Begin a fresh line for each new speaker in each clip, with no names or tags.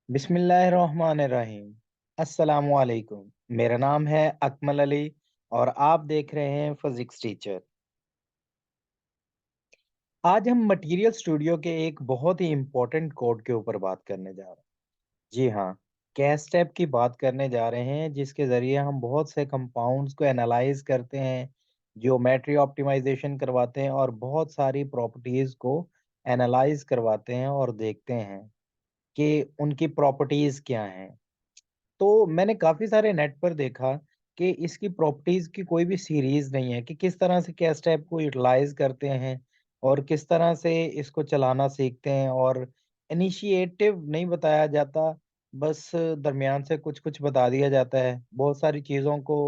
बिस्मिल्लाहिर्रहमानिर्रहीम। अस्सलामु अलैकुम। मेरा नाम है अकमल अली और आप देख रहे हैं फिजिक्स टीचर। आज हम मटेरियल स्टूडियो के एक बहुत ही इम्पोर्टेंट कोड के ऊपर बात करने जा रहे हैं। जी हाँ, कैस्टेप की बात करने जा रहे हैं जिसके ज़रिए हम बहुत से कंपाउंड्स को एनालाइज़ करते हैं, ज्योमेट्री ऑप्टिमाइज़ेशन करवाते हैं और बहुत सारी प्रॉपर्टीज़ को एनालाइज़ करवाते हैं और देखते हैं कि उनकी प्रॉपर्टीज़ क्या हैं। तो मैंने काफ़ी सारे नेट पर देखा कि इसकी प्रॉपर्टीज़ की कोई भी सीरीज़ नहीं है कि किस तरह से क्या स्टेप को यूटिलाइज़ करते हैं और किस तरह से इसको चलाना सीखते हैं और इनिशिएटिव नहीं बताया जाता, बस दरमियान से कुछ-कुछ बता दिया जाता है। बहुत सारी चीज़ों को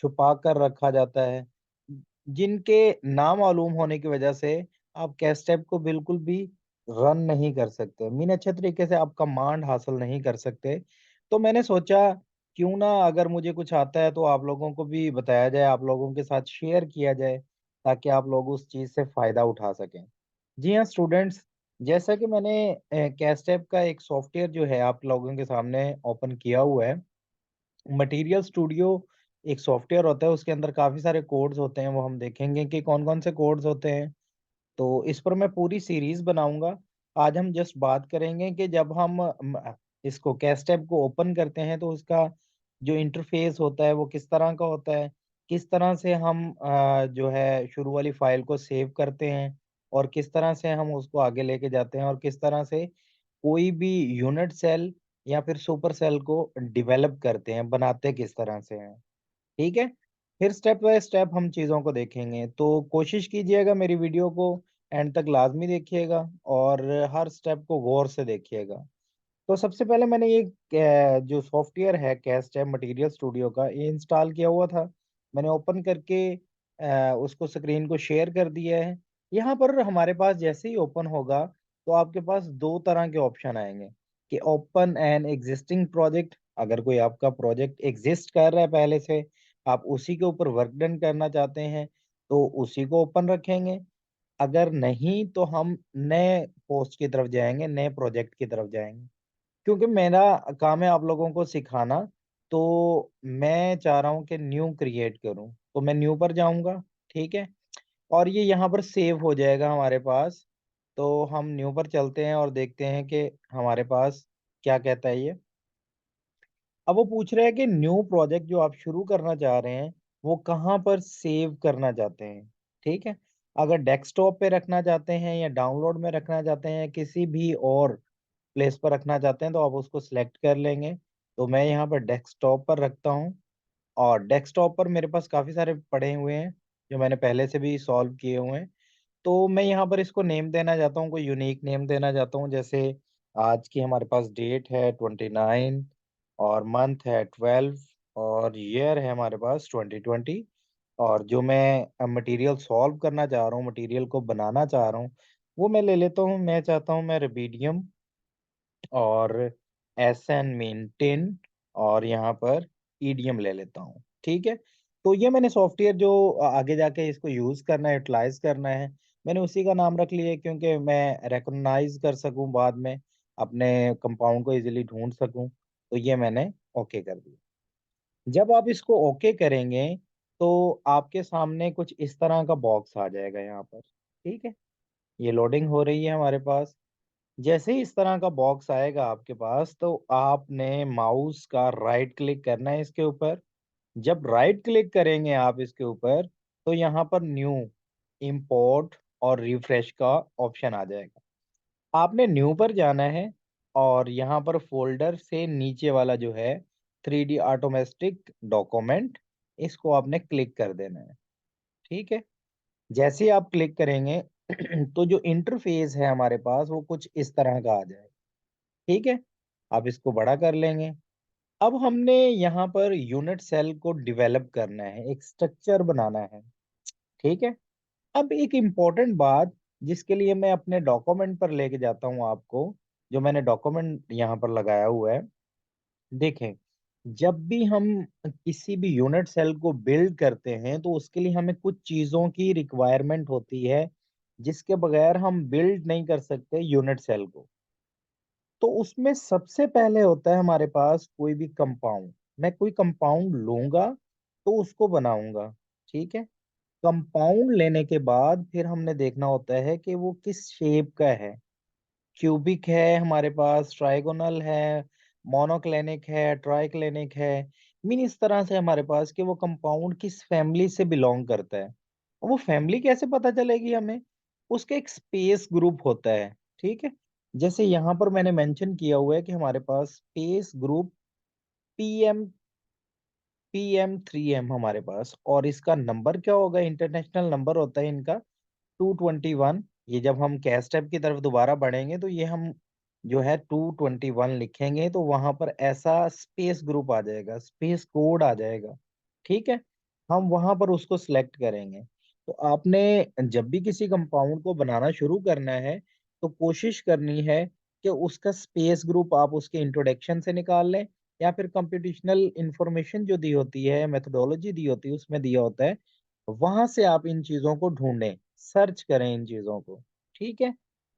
छुपा कर रखा जाता है, जिनके नामालूम होने की वजह से आप कैश टैब को बिल्कुल भी रन नहीं कर सकते। मीन अच्छे तरीके से आप कमांड हासिल नहीं कर सकते। तो मैंने सोचा क्यों ना अगर मुझे कुछ आता है तो आप लोगों को भी बताया जाए, आप लोगों के साथ शेयर किया जाए ताकि आप लोग उस चीज़ से फ़ायदा उठा सकें। जी हाँ स्टूडेंट्स, जैसा कि मैंने कैस्टेप का एक सॉफ्टवेयर जो है आप लोगों के सामने ओपन किया हुआ है। मटेरियल स्टूडियो एक सॉफ्टवेयर होता है, उसके अंदर काफ़ी सारे कोड्स होते हैं, वो हम देखेंगे कि कौन-कौन से कोड्स होते हैं। तो इस पर मैं पूरी सीरीज़ बनाऊँगा। आज हम जस्ट बात करेंगे कि जब हम इसको कैस्टेप को ओपन करते हैं तो उसका जो इंटरफ़ेस होता है वो किस तरह का होता है, किस तरह से हम जो है शुरू वाली फ़ाइल को सेव करते हैं और किस तरह से हम उसको आगे लेके जाते हैं और किस तरह से कोई भी यूनिट सेल या फिर सुपर सेल को डेवलप करते हैं, बनाते किस तरह से हैं। ठीक है? फिर स्टेप बाय स्टेप हम चीज़ों को देखेंगे, तो कोशिश कीजिएगा मेरी वीडियो को एंड तक लाज़मी देखिएगा और हर स्टेप को गौर से देखिएगा। तो सबसे पहले मैंने ये जो सॉफ्टवेयर है कैस्टैब मटीरियल स्टूडियो का, ये इंस्टॉल किया हुआ था। मैंने ओपन करके उसको स्क्रीन को शेयर कर दिया है। यहाँ पर हमारे पास जैसे ही ओपन होगा, तो आपके पास 2 तरह के ऑप्शन आएँगे कि ओपन एन एक्जिस्टिंग प्रोजेक्ट, अगर कोई आपका प्रोजेक्ट एक्जिस्ट कर रहा है पहले से, आप उसी के ऊपर वर्क डन करना चाहते हैं, तो उसी को ओपन रखेंगे। अगर नहीं, तो हम नए पोस्ट की तरफ जाएँगे, नए प्रोजेक्ट की तरफ जाएँगे। क्योंकि मेरा काम है आप लोगों को सिखाना, तो मैं चाह रहा हूँ कि न्यू क्रिएट करूँ, तो मैं न्यू पर जाऊँगा, ठीक है? और ये यहाँ पर सेव हो जाएगा हमारे पास, तो हम न्यू पर चलते हैं और देखते हैं कि हमारे पास क्या कहता है ये। अब वो पूछ रहा है कि न्यू प्रोजेक्ट जो आप शुरू करना चाह रहे हैं, वो कहाँ पर सेव करना चाहते हैं, ठीक है? अगर डेस्कटॉप पे रखना चाहते हैं या डाउनलोड में रखना चाहते हैं, किसी भी और प्लेस पर रखना चाहते हैं तो आप उसको सिलेक्ट कर लेंगे। तो मैं यहाँ पर डेस्कटॉप पर रखता हूँ और डेस्कटॉप पर मेरे पास काफ़ी सारे पड़े हुए हैं, जो मैंने पहले से भी सॉल्व किए हुए हैं। तो मैं यहाँ पर इसको नेम देना चाहता हूँ, कोई यूनिक नेम देना चाहता हूँ, जैसे आज की हमारे पास डेट है 29 और मंथ है 12 और ईयर है हमारे पास 2020 और जो मैं मटेरियल सॉल्व करना चाह रहा हूँ, मटेरियल को बनाना चाह रहा हूँ, वो मैं ले लेता हूँ। मैं चाहता हूँ मैं रुबिडियम और एसएन मीन टिन और यहाँ पर ईडियम ले लेता हूँ, ठीक है? तो ये मैंने सॉफ्टवेयर जो आगे जाके इसको यूज़ करना है, यूटिलाइज़ करना है, मैंने उसी का नाम रख लिया है क्योंकि मैं रिकॉग्नाइज़ कर सकूँ बाद में, अपने कंपाउंड को ईज़िली ढूँढ सकूँ, तो ये मैंने ओके कर दिया। जब आप इसको ओके करेंगे, तो आपके सामने कुछ इस तरह का बॉक्स आ जाएगा यहाँ पर, ठीक है? ये लोडिंग हो रही है हमारे पास। जैसे ही इस तरह का बॉक्स आएगा आपके पास, तो आपने माउस का राइट क्लिक करना है इसके ऊपर। जब राइट क्लिक करेंगे आप इसके ऊपर, तो यहाँ पर न्यू, इम्पोर्ट और रिफ्रेश का ऑप्शन आ जाएगा। आपने न्यू पर जाना है और यहाँ पर फ़ोल्डर से नीचे वाला जो है 3D ऑटोमेटिक डॉक्यूमेंट, इसको आपने क्लिक कर देना है, ठीक है? जैसे ही आप क्लिक करेंगे तो जो इंटरफ़ेस है हमारे पास वो कुछ इस तरह का आ जाएगा। ठीक है? आप इसको बड़ा कर लेंगे। अब हमने यहाँ पर यूनिट सेल को डेवलप करना है, एक स्ट्रक्चर बनाना है, ठीक है? अब एक इम्पोर्टेंट बात जिसके लिए मैं अपने डॉक्यूमेंट पर लेके जाता हूँ आपको, जो मैंने डॉक्यूमेंट यहाँ पर लगाया हुआ है। देखें, जब भी हम किसी भी यूनिट सेल को बिल्ड करते हैं, तो उसके लिए हमें कुछ चीज़ों की रिक्वायरमेंट होती है, जिसके बगैर हम बिल्ड नहीं कर सकते यूनिट सेल को। तो उसमें सबसे पहले होता है हमारे पास कोई भी कंपाउंड। मैं कोई कंपाउंड लूँगा, तो उसको बनाऊँगा, ठीक है? कंपाउंड लेने के बाद फिर हमने देखना होता है कि वो किस शेप का है। क्यूबिक है हमारे पास, ट्रायगोनल है, मोनोक्लिनिक है, ट्राइक्लिनिक है। मीन इस तरह से हमारे पास कि वो कंपाउंड किस फैमिली से बिलॉन्ग करता है। और वो फैमिली कैसे पता चलेगी हमें? उसका एक स्पेस ग्रुप होता है, ठीक है? जैसे यहाँ पर मैंने मेंशन किया हुआ है कि हमारे पास स्पेस ग्रुप पीएम पीएम3M हमारे पास, और इसका नंबर क्या होगा? इंटरनेशनल नंबर होता है इनका 221। ये जब हम कैस्टेप की तरफ दोबारा बढ़ेंगे तो ये हम जो है 221 लिखेंगे, तो वहां पर ऐसा स्पेस ग्रुप आ जाएगा, स्पेस कोड आ जाएगा, ठीक है? हम वहां पर उसको सिलेक्ट करेंगे। तो आपने जब भी किसी कंपाउंड को बनाना शुरू करना है, तो कोशिश करनी है कि उसका स्पेस ग्रुप आप उसके इंट्रोडक्शन से निकाल लें, या फिर कंप्यूटेशनल इंफॉर्मेशन जो दी होती है, मेथोडोलॉजी दी होती है, उसमें दिया होता है, वहां से आप इन चीजों को ढूंढें, सर्च करें इन चीजों को, ठीक है?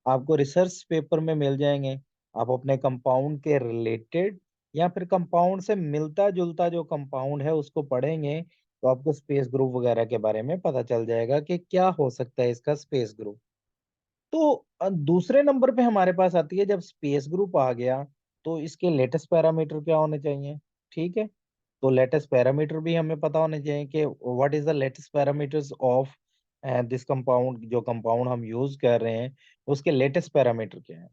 आपको रिसर्च पेपर में मिल जाएंगे। आप अपने कंपाउंड के रिलेटेड या फिर कंपाउंड से मिलता जुलता जो कंपाउंड है उसको पढ़ेंगे, तो आपको स्पेस ग्रुप वगैरह के बारे में पता चल जाएगा कि क्या हो सकता है इसका स्पेस ग्रुप। तो दूसरे नंबर पे हमारे पास आती है, जब स्पेस ग्रुप आ गया, तो इसके लेटेस्ट पैरामीटर क्या होने चाहिए, ठीक है? तो लेटेस्ट पैरामीटर भी हमें पता होने चाहिए कि what is the latest parameters of this compound. जो कंपाउंड हम यूज कर रहे हैं, उसके लेटेस्ट पैरामीटर क्या है।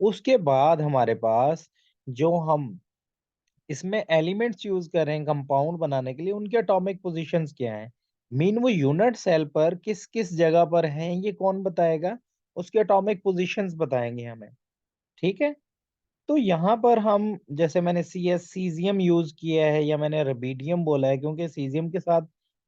उसके बाद हमारे पास जो हम इसमें एलिमेंट्स यूज कर रहे हैं कंपाउंड बनाने के लिए, उनके एटॉमिक पोजीशंस क्या हैं। मीन वो यूनिट सेल पर किस किस जगह पर हैं, ये कौन बताएगा? उसके एटॉमिक पोजीशंस बताएंगे हमें, ठीक है? तो यहाँ पर हम, जैसे मैंने सी एस सीजियम यूज किया है या मैंने रबीडियम बोला है, क्योंकि सीजियम के साथ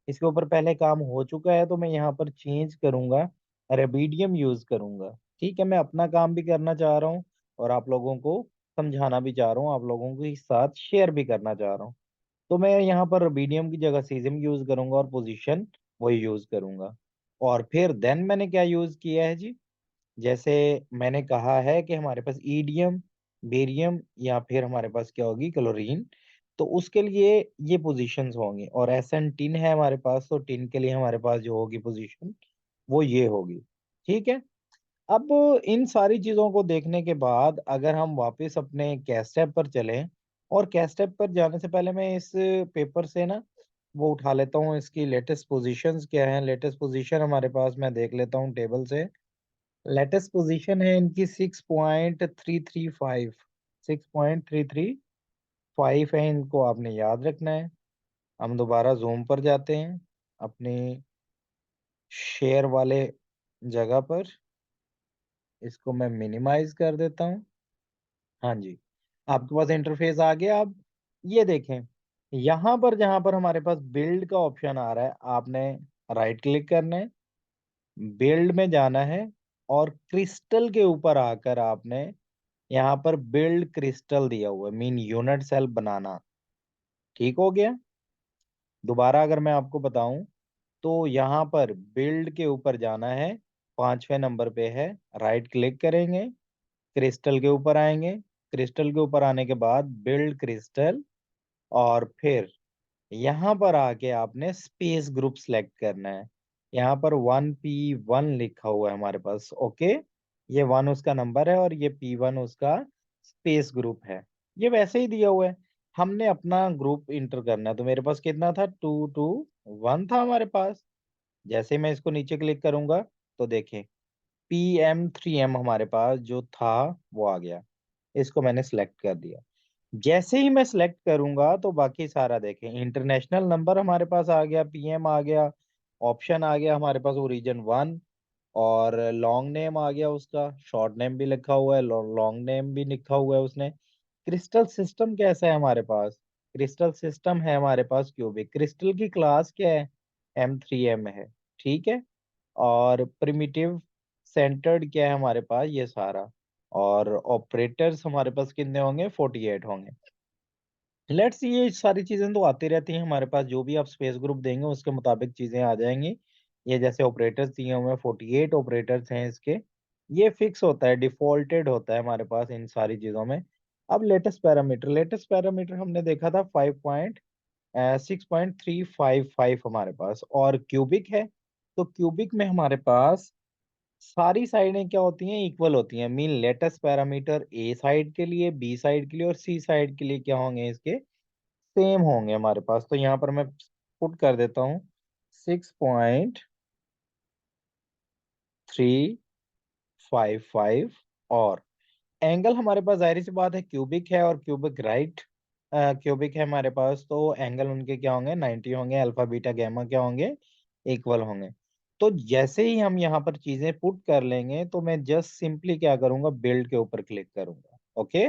इसके ऊपर पहले काम हो चुका है, तो मैं यहाँ पर चेंज करूंगा, रबीडियम यूज करूंगा, ठीक है? मैं अपना काम भी करना चाह रहा हूँ और आप लोगों को समझाना भी चाह रहा हूँ, आप लोगों के साथ शेयर भी करना चाह रहा हूँ। तो मैं यहाँ पर रबीडियम की जगह सीजियम यूज करूंगा और पोजीशन वही यूज करूंगा। और फिर देन मैंने क्या यूज किया है जी? जैसे मैंने कहा है कि हमारे पास ईडियम, बेरियम, या फिर हमारे पास क्या होगी, क्लोरीन। तो उसके लिए ये पोजीशंस होंगी, और एसएन टिन है हमारे पास, तो टिन के लिए हमारे पास जो होगी पोजीशन, वो ये होगी, ठीक है? अब इन सारी चीजों को देखने के बाद अगर हम वापस अपने कैस्टेप पर चलें, और कैस्टेप पर जाने से पहले मैं इस पेपर से ना वो उठा लेता हूँ, इसकी लेटेस्ट पोजीशंस क्या है। लेटेस्ट पोजीशन हमारे पास मैं देख लेता हूँ टेबल से। लेटेस्ट पोजीशन है इनकी 6.335, 6.335 है, इनको आपने याद रखना है। हम दोबारा जूम पर जाते हैं, अपनी शेयर वाले जगह पर। इसको मैं मिनिमाइज कर देता हूँ। हाँ जी, आपके पास इंटरफेस आ गया। अब ये देखें, यहाँ पर जहाँ पर हमारे पास बिल्ड का ऑप्शन आ रहा है, आपने राइट क्लिक करना है, बिल्ड में जाना है, और क्रिस्टल के ऊपर आकर आपने यहाँ पर बिल्ड क्रिस्टल दिया हुआ है, मीन यूनिट सेल बनाना। ठीक हो गया? दोबारा अगर मैं आपको बताऊं, तो यहाँ पर बिल्ड के ऊपर जाना है, 5वें नंबर पे है, राइट क्लिक करेंगे, क्रिस्टल के ऊपर आएंगे, क्रिस्टल के ऊपर आने के बाद बिल्ड क्रिस्टल, और फिर यहाँ पर आके आपने स्पेस ग्रुप सेलेक्ट करना है। यहाँ पर 1P1 लिखा हुआ है हमारे पास, ओके? ये 1 उसका नंबर है और ये P1 उसका स्पेस ग्रुप है। ये वैसे ही दिया हुआ है, हमने अपना ग्रुप इंटर करना है। तो मेरे पास कितना था, 221 था हमारे पास। जैसे ही मैं इसको नीचे क्लिक करूंगा, तो देखें PM3M हमारे पास जो था वो आ गया। इसको मैंने सिलेक्ट कर दिया। जैसे ही मैं सिलेक्ट करूंगा, तो बाकी सारा देखें, इंटरनेशनल नंबर हमारे पास आ गया, पीएम आ गया, ऑप्शन आ गया हमारे पास ओरिजिन 1, और लॉन्ग नेम आ गया उसका, शॉर्ट नेम भी लिखा हुआ है, लॉन्ग नेम भी लिखा हुआ है उसने। क्रिस्टल सिस्टम कैसा है हमारे पास? क्रिस्टल सिस्टम है हमारे पास क्यूबिक। क्रिस्टल की क्लास क्या है? M3M है, ठीक है? और प्रिमिटिव सेंटर्ड क्या है हमारे पास? ये सारा। और ऑपरेटर्स हमारे पास कितने होंगे? 48 होंगे। लेट्स, ये सारी चीजें तो आती रहती हैं हमारे पास, जो भी आप स्पेस ग्रुप देंगे उसके मुताबिक चीजें आ जाएंगी। ये जैसे ऑपरेटर्स दिए हुए हैं, 48 ऑपरेटर्स हैं इसके। ये फिक्स होता है, डिफॉल्टेड होता है हमारे पास इन सारी चीजों में। अब लेटेस्ट पैरामीटर हमने देखा था 6.355 हमारे पास, और क्यूबिक है। तो क्यूबिक में हमारे पास सारी साइडें क्या होती हैं, इक्वल होती हैं। मीन लेटेस्ट पैरामीटर ए साइड के लिए, बी साइड के लिए और सी साइड के लिए क्या होंगे, इसके सेम होंगे हमारे पास। तो यहाँ पर मैं पुट कर देता हूँ 6.355, और एंगल हमारे पास जाहिर सी बात है क्यूबिक है, और क्यूबिक राइट क्यूबिक है हमारे पास, तो एंगल उनके क्या होंगे, 90 होंगे। अल्फा बीटा गैमा क्या होंगे, इक्वल होंगे। तो जैसे ही हम यहाँ पर चीजें पुट कर लेंगे, तो मैं जस्ट सिंपली क्या करूंगा, बिल्ड के ऊपर क्लिक करूंगा। ओके,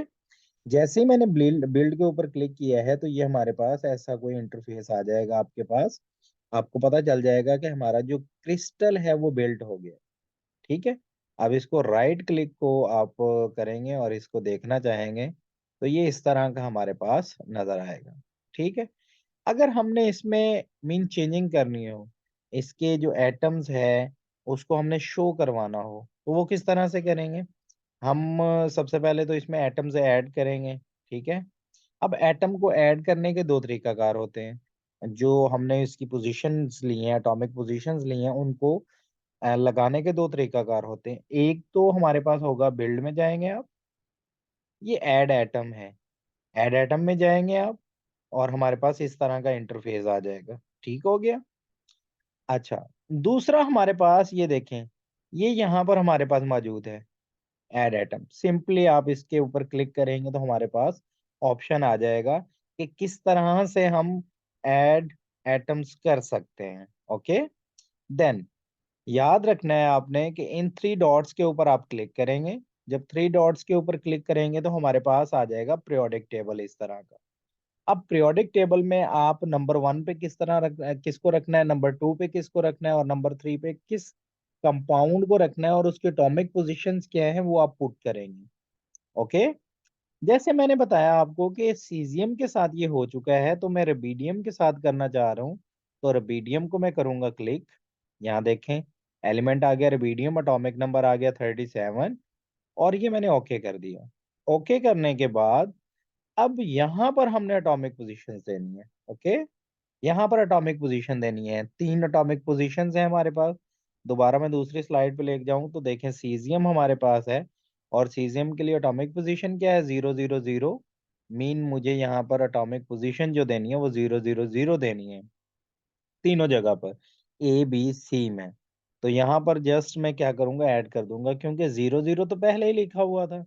जैसे ही मैंने बिल्ड बिल्ड के ऊपर क्लिक किया है, तो ये हमारे पास ऐसा कोई इंटरफेस आ जाएगा आपके पास। आपको पता चल जाएगा कि हमारा जो क्रिस्टल है वो बिल्ड हो गया। ठीक है, अब इसको राइट क्लिक को आप करेंगे और इसको देखना चाहेंगे, तो ये इस तरह का हमारे पास नजर आएगा। ठीक है, अगर हमने इसमें मीन चेंजिंग करनी हो, इसके जो एटम्स है उसको हमने शो करवाना हो, तो वो किस तरह से करेंगे। हम सबसे पहले तो इसमें एटम्स ऐड करेंगे। ठीक है, अब एटम को ऐड करने के दो तरीकाकार होते हैं। जो हमने इसकी पोजीशंस ली हैं, एटॉमिक पोजीशंस ली हैं, उनको लगाने के दो तरीकाकार होते हैं। एक तो हमारे पास होगा, बिल्ड में जाएंगे आप, ये ऐड एटम है, ऐड एटम में जाएंगे आप, और हमारे पास इस तरह का इंटरफेस आ जाएगा। ठीक हो गया। अच्छा, दूसरा हमारे पास ये देखें, ये यहाँ पर हमारे पास मौजूद है, ऐड एटम। सिंपली आप इसके ऊपर क्लिक करेंगे तो हमारे पास ऑप्शन आ जाएगा कि किस तरह से हम ऐड एटम्स कर सकते हैं। ओके, देन याद रखना है आपने कि इन थ्री डॉट्स के ऊपर आप क्लिक करेंगे। जब थ्री डॉट्स के ऊपर क्लिक करेंगे तो हमारे पास आ जाएगा पीरियोडिक टेबल इस तरह का। अब पीरियोडिक टेबल में आप नंबर वन पे किसको रखना है, नंबर टू पे किसको रखना है, और नंबर थ्री पे किस कंपाउंड को रखना है, और उसके एटॉमिक पोजीशंस क्या है वो आप पुट करेंगे। ओके, जैसे मैंने बताया आपको कि सीजियम के साथ ये हो चुका है, तो मैं रुबिडियम के साथ करना चाह रहा हूँ। तो रुबिडियम को मैं करूंगा क्लिक। यहाँ देखें, एलिमेंट आ गया रुबिडियम, एटॉमिक नंबर आ गया 37, और ये मैंने ओके कर दिया। ओके करने के बाद अब यहाँ पर हमने एटॉमिक पोजीशन देनी है। ओके, यहाँ पर एटॉमिक पोजीशन देनी है, तीन एटॉमिक पोजीशंस है हमारे पास। दोबारा मैं दूसरी स्लाइड पे लेके जाऊं तो देखें, सीजियम हमारे पास है, और सीजियम के लिए एटॉमिक पोजीशन क्या है, 000। मीन मुझे यहाँ पर एटॉमिक पोजीशन जो देनी है वो 000 देनी है, तीनों जगह पर, ए बी सी में। तो यहाँ पर जस्ट मैं क्या करूंगा, ऐड कर दूंगा, क्योंकि 0 0 तो पहले ही लिखा हुआ था।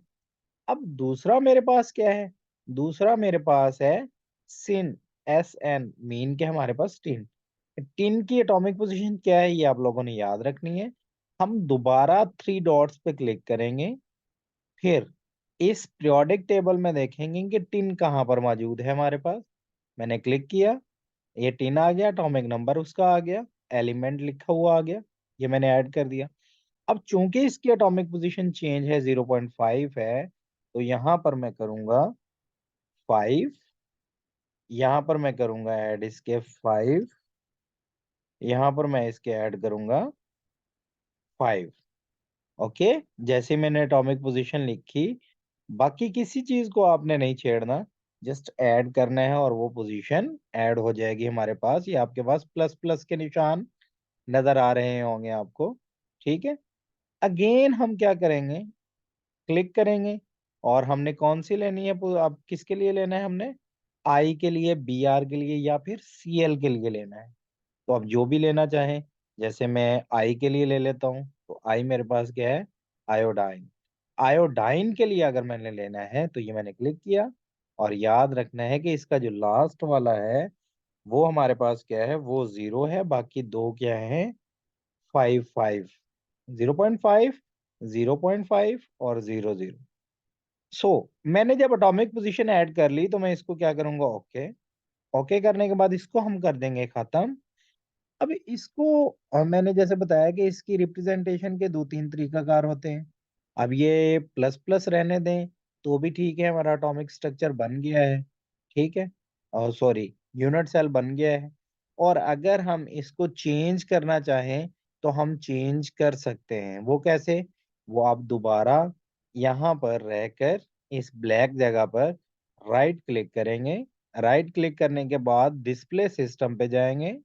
अब दूसरा मेरे पास क्या है, दूसरा मेरे पास है सिन, SN, मीन के हमारे पास टिन। टिन की एटॉमिक पोजीशन क्या है, ये आप लोगों ने याद रखनी है। हम दोबारा थ्री डॉट्स पे क्लिक करेंगे, फिर इस पीरियोडिक टेबल में देखेंगे कि टिन कहाँ पर मौजूद है हमारे पास। मैंने क्लिक किया, ये टिन आ गया, एटॉमिक नंबर उसका आ गया, एलिमेंट लिखा हुआ आ गया, ये मैंने ऐड कर दिया। अब चूंकि इसकी एटॉमिक पोजीशन चेंज है, 0.5 है, तो यहाँ पर मैं करूंगा 5, यहाँ पर मैं करूंगा ऐड इसके 5, यहाँ पर मैं इसके ऐड करूंगा 5। ओके, जैसे मैंने एटॉमिक पोजीशन लिखी, बाकी किसी चीज को आपने नहीं छेड़ना, जस्ट ऐड करना है और वो पोजीशन ऐड हो जाएगी हमारे पास। ये आपके पास प्लस प्लस के निशान नजर आ रहे होंगे आपको। ठीक है, अगेन हम क्या करेंगे, क्लिक करेंगे, और हमने कौन सी लेनी है, अब किसके लिए लेना है, हमने आई के लिए, BR के लिए, या फिर CL के लिए लेना है। तो आप जो भी लेना चाहें, जैसे मैं आई के लिए ले लेता हूँ, तो आई मेरे पास क्या है, आयोडाइन। आयोडाइन के लिए अगर मैंने लेना है तो ये मैंने क्लिक किया, और याद रखना है कि इसका जो लास्ट वाला है वो हमारे पास क्या है, वो 0 है, बाकी दो क्या है, 5 5, 0.5, 0.5 और 0 0। सो मैंने जब एटॉमिक पोजीशन ऐड कर ली, तो मैं इसको क्या करूंगा, ओके। ओके करने के बाद इसको हम कर देंगे खत्म। अब इसको मैंने जैसे बताया कि इसकी रिप्रेजेंटेशन के दो तीन तरीकाकार होते हैं। अब ये प्लस प्लस रहने दें तो भी ठीक है, हमारा एटॉमिक स्ट्रक्चर बन गया है। ठीक है, और सॉरी, यूनिट सेल बन गया है। और अगर हम इसको चेंज करना चाहें तो हम चेंज कर सकते हैं, वो कैसे, वो आप दोबारा यहाँ पर रहकर इस ब्लैक जगह पर राइट क्लिक करेंगे। राइट क्लिक करने के बाद डिस्प्ले सिस्टम पे जाएंगे।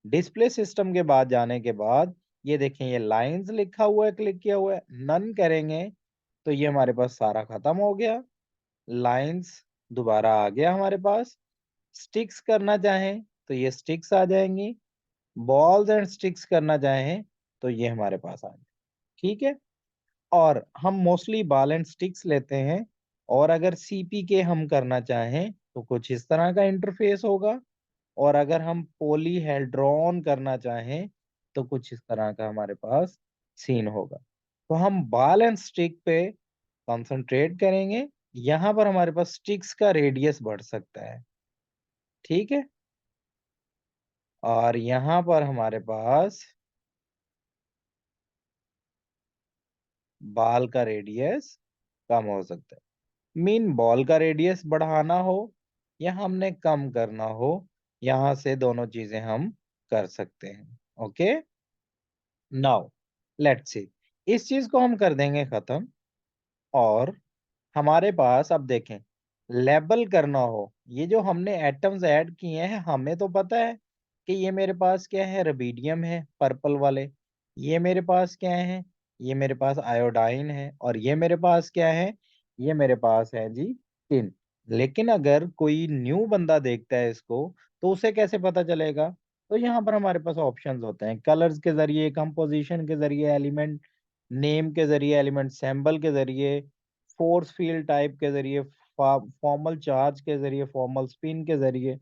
डिस्प्ले सिस्टम के बाद जाने के बाद ये देखें, ये लाइंस लिखा हुआ है, क्लिक किया हुआ है, नन करेंगे तो ये हमारे पास सारा खत्म हो गया। लाइंस दोबारा आ गया हमारे पास। स्टिक्स करना चाहें तो ये स्टिक्स आ जाएंगी। बॉल्स एंड स्टिक्स करना चाहें तो ये हमारे पास आ जाए। ठीक है। और हम मोस्टली बॉल एंड स्टिक्स लेते हैं। और अगर सीपीके हम करना चाहें तो कुछ इस तरह का इंटरफेस होगा। और अगर हम पॉलीहेड्रॉन करना चाहें तो कुछ इस तरह का हमारे पास सीन होगा। तो हम बॉल एंड स्टिक पे कंसंट्रेट करेंगे। यहाँ पर हमारे पास स्टिक्स का रेडियस बढ़ सकता है। ठीक है। और यहाँ पर हमारे पास बॉल का रेडियस कम हो सकता है। मीन बॉल का रेडियस बढ़ाना हो या हमने कम करना हो, यहाँ से दोनों चीजें हम कर सकते हैं। ओके। नाउ लेट्स सी, इस चीज को हम कर देंगे खत्म। और हमारे पास अब देखें, लेबल करना हो, ये जो हमने एटम्स ऐड किए हैं हमें तो पता है कि ये मेरे पास क्या है, रुबिडियम है पर्पल वाले। ये मेरे पास क्या है, ये मेरे पास आयोडाइन है। और ये मेरे पास क्या है, ये मेरे पास है जी टिन। लेकिन अगर कोई न्यू बंदा देखता है इसको तो उसे कैसे पता चलेगा? तो यहाँ पर हमारे पास ऑप्शंस होते हैं, कलर्स के जरिए, कंपोजिशन के जरिए, एलिमेंट नेम के जरिए, एलिमेंट सिंबल के जरिए, फोर्स फील्ड टाइप के जरिए, फॉर्मल चार्ज के जरिए, फॉर्मल स्पिन के जरिए।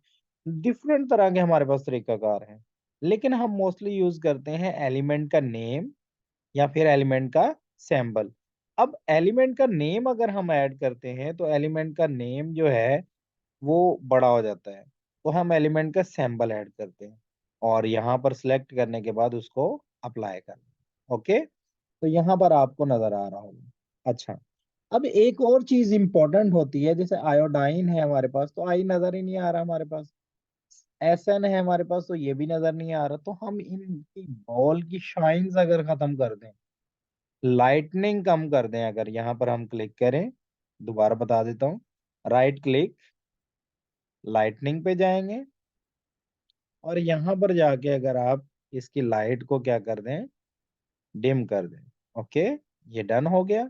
डिफरेंट तरह के हमारे पास तरीकाकार हैं। लेकिन हम मोस्टली यूज करते हैं एलिमेंट का नेम या फिर एलिमेंट का सिंबल। अब एलिमेंट का नेम अगर हम ऐड करते हैं तो एलिमेंट का नेम जो है वो बड़ा हो जाता है। तो हम एलिमेंट का सिंबल ऐड करते हैं और यहाँ पर सिलेक्ट करने के बाद उसको अप्लाई करना। ओके। तो यहाँ पर आपको नजर आ रहा होगा। अच्छा, अब एक और चीज इंपॉर्टेंट होती है, जैसे आयोडाइन है हमारे पास तो आई नजर ही नहीं आ रहा हमारे पास। एसएन है हमारे पास तो ये भी नजर नहीं आ रहा। तो हम इनकी बॉल की शाइन्स अगर खत्म कर दें, लाइटनिंग कम कर दें, अगर यहाँ पर हम क्लिक करें, दोबारा बता देता हूँ, राइट क्लिक, लाइटनिंग पे जाएंगे और यहाँ पर जाके अगर आप इसकी लाइट को क्या कर दें, डिम कर दें। ओके, ये डन हो गया।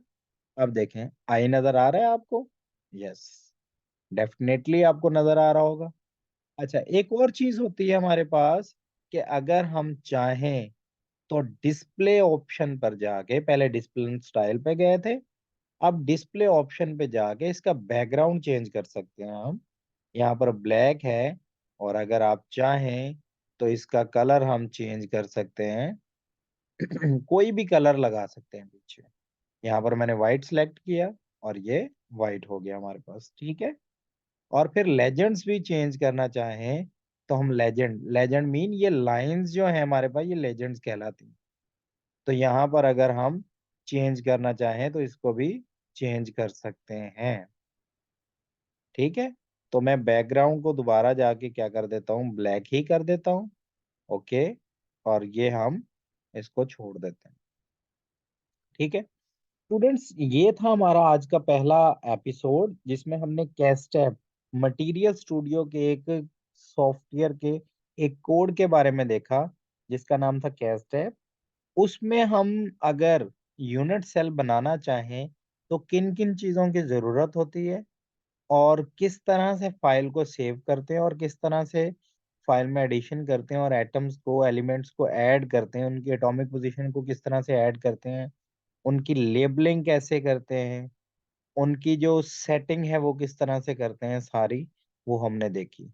अब देखें, आई नजर आ रहा है आपको? यस, डेफिनेटली आपको नजर आ रहा होगा। अच्छा, एक और चीज होती है हमारे पास कि अगर हम चाहें तो डिस्प्ले ऑप्शन पर जाके, पहले डिस्प्ले स्टाइल पे गए थे, अब डिस्प्ले ऑप्शन पे जाके इसका बैकग्राउंड चेंज कर सकते हैं हम। यहाँ पर ब्लैक है और अगर आप चाहें तो इसका कलर हम चेंज कर सकते हैं। कोई भी कलर लगा सकते हैं पीछे। यहाँ पर मैंने व्हाइट सेलेक्ट किया और ये व्हाइट हो गया हमारे पास। ठीक है। और फिर लेजेंड्स भी चेंज करना चाहें तो हम लेजेंड, लेजेंड मीन ये लाइंस जो है हमारे पास ये लेजेंड्स कहलाती हैं। तो यहाँ पर अगर हम चेंज करना चाहें तो इसको भी चेंज कर सकते हैं। ठीक है। तो मैं बैकग्राउंड को दोबारा जाके क्या कर देता हूँ, ब्लैक ही कर देता हूँ। ओके। और ये हम इसको छोड़ देते हैं। ठीक है। स्टूडेंट्स, ये था हमारा आज का पहला एपिसोड जिसमें हमने कैस्टैप मटेरियल स्टूडियो के एक सॉफ्टवेयर के एक कोड के बारे में देखा जिसका नाम था कैस्टैप। उसमें हम अगर यूनिट सेल बनाना चाहें तो किन किन चीज़ों की ज़रूरत होती है और किस तरह से फाइल को सेव करते हैं और किस तरह से फाइल में एडिशन करते हैं और एटम्स को, एलिमेंट्स को ऐड करते हैं, उनकी एटॉमिक पोजीशन को किस तरह से ऐड करते हैं, उनकी लेबलिंग कैसे करते हैं, उनकी जो सेटिंग है वो किस तरह से करते हैं, सारी वो हमने देखी।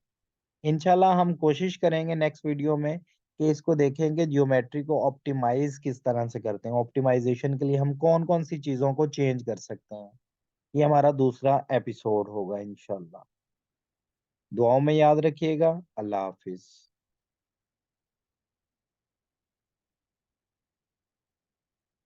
इंशाल्लाह हम कोशिश करेंगे नेक्स्ट वीडियो में कि इसको देखेंगे ज्योमेट्री को ऑप्टिमाइज किस तरह से करते हैं, ऑप्टिमाइजेशन के लिए हम कौन कौन सी चीज़ों को चेंज कर सकते हैं। ये हमारा दूसरा एपिसोड होगा इंशाल्लाह। दुआओं में याद रखिएगा। अल्लाह हाफिज।